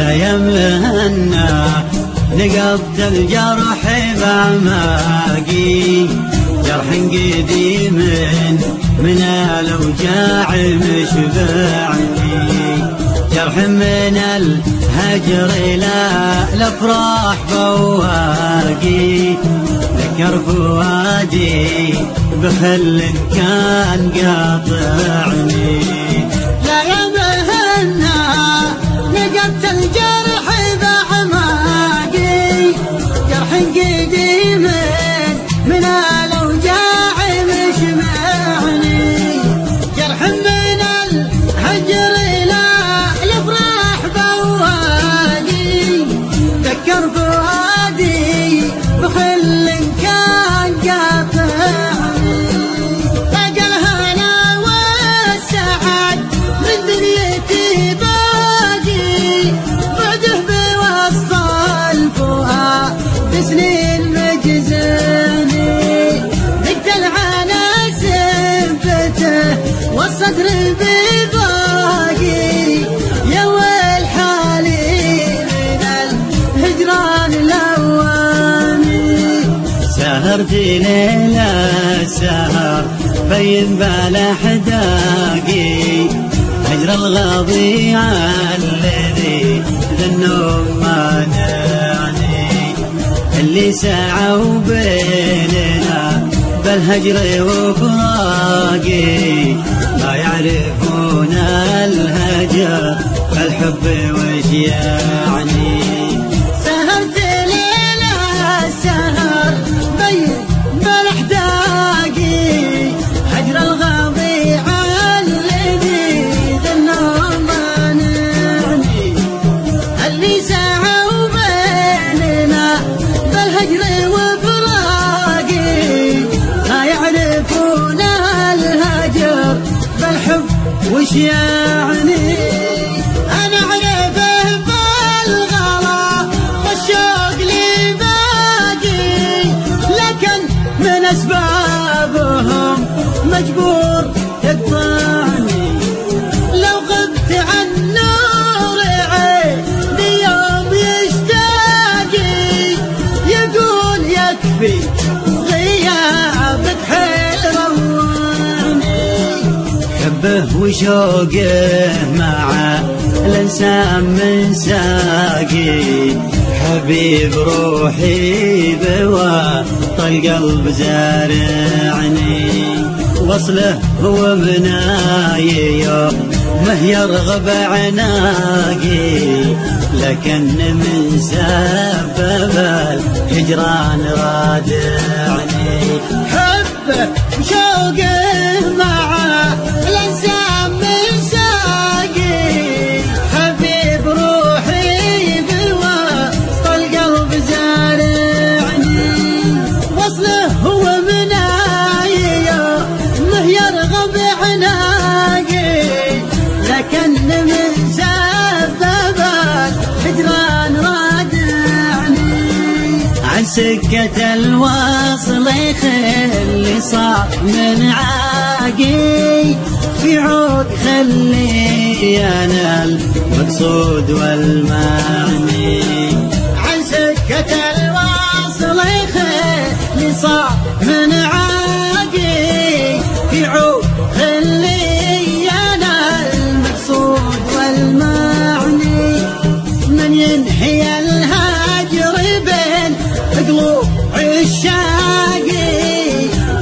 لا يمهنا نقض الجرح بعماقي، جرح قديم من الأوجاع مشبعني، جرح من الهجر إلى الأفراح بواقي، ذكر فؤادي بخل كان قاطعني. لا يمهنا نقض الجرح بعماقي، جرح قديم من الأوجاع مشبعني، جرح من الهجر إلى الأفراح بواقي، ذكر فؤادي بخل كان قاطعني. لقى الهنا والسعد من دنيتي باقي، بعده بوسط الفؤاد بسنين مجزاني، نقتل على سنفته والصدر بباقي، يا ويل حالي من الهجران لواني. سهرت ليلة سهر بين بالاحداقي، هجر الغاضي الذي للنوم مانعني، اللي سعوا بيننا بالهجر وفراقي، ما يعرفون الهجر الحب وش يعني. سهرت ليلة سهر بين بالاحداقي، هجر الغاضي الذي للنوم مانعني، اللي سعوا بيننا بالهجر وفراقي، لا يعرفون الهجر بالحب وش يعني. أنا أعرفه بالغلا والشوق لي باقي، لكن من أسبابهم مجبور يقطعني، لو غبت عن نور عيني يوم يشتاقي، يقول يكفي غيابك حيل رواني. حبه وشوقه مع الانسان من ساقي، حبيب روحي بوسط القلب زارعني، وصله هو مناي يوم ما يرغب عناقي، لكن من سبب الهجران رادعني. حبه وشوقه مع الانسان من ساقي، حبيب روحي بوسط القلب زارعني، وصله هو مناي ما يرغب عناقي، لكن من سبب الهجران رادعني. عن سكة الوصل يخلي صار من عاقي، في عود خلي أنا المقصود والمعني، عن سكة الوصل يخلي صار من عاقي، في عود خلي أنا المقصود والمعني، من ينحي الهجر بين قلوب عشاقي،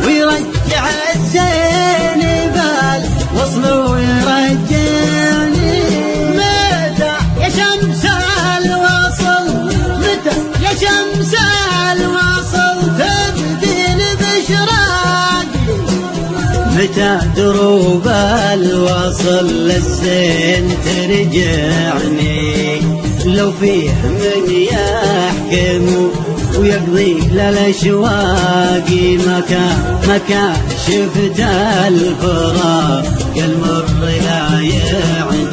ويرجع الزين بالوصل ويرجعني. متى يا شمس الوصل، متى يا شمس الوصل تبدين بشراقي، متى دروب الوصل للزين ترجعني، لو فيه من يحكم ويقضي للأشواق، مكان شفت الفراق المر لا يعني.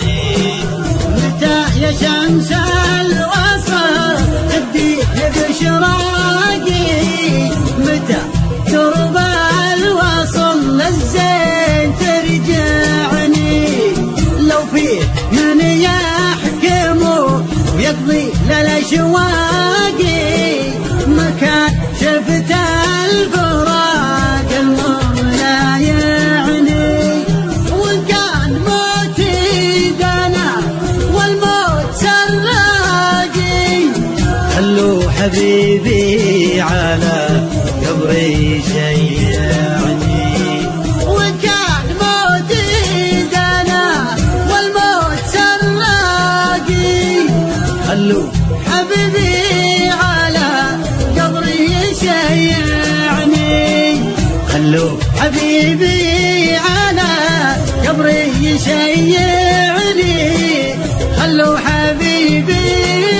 متى يا شمس الوصل تبدي بشراقي، متى درب الوصل للزين ترجعني، لو فيه من يحكم يقضي للأشواقي مكان شفت الفراق المر لا يعني وإن كان موتي دنا والموت سراقي خلوا حبيبي على قبري شيعني وإن كان موتي دنا والموت سراقي خلوا حبيبي على قبري يشيعني خلوا حبيبي على قبري يشيعني خلوا حبيبي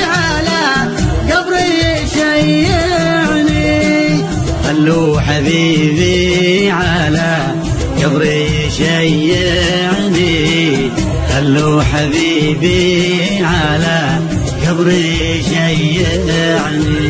على قبري يشيعني خلوا حبيبي على قبري شيعني خلوا حبيبي على قبري شيعني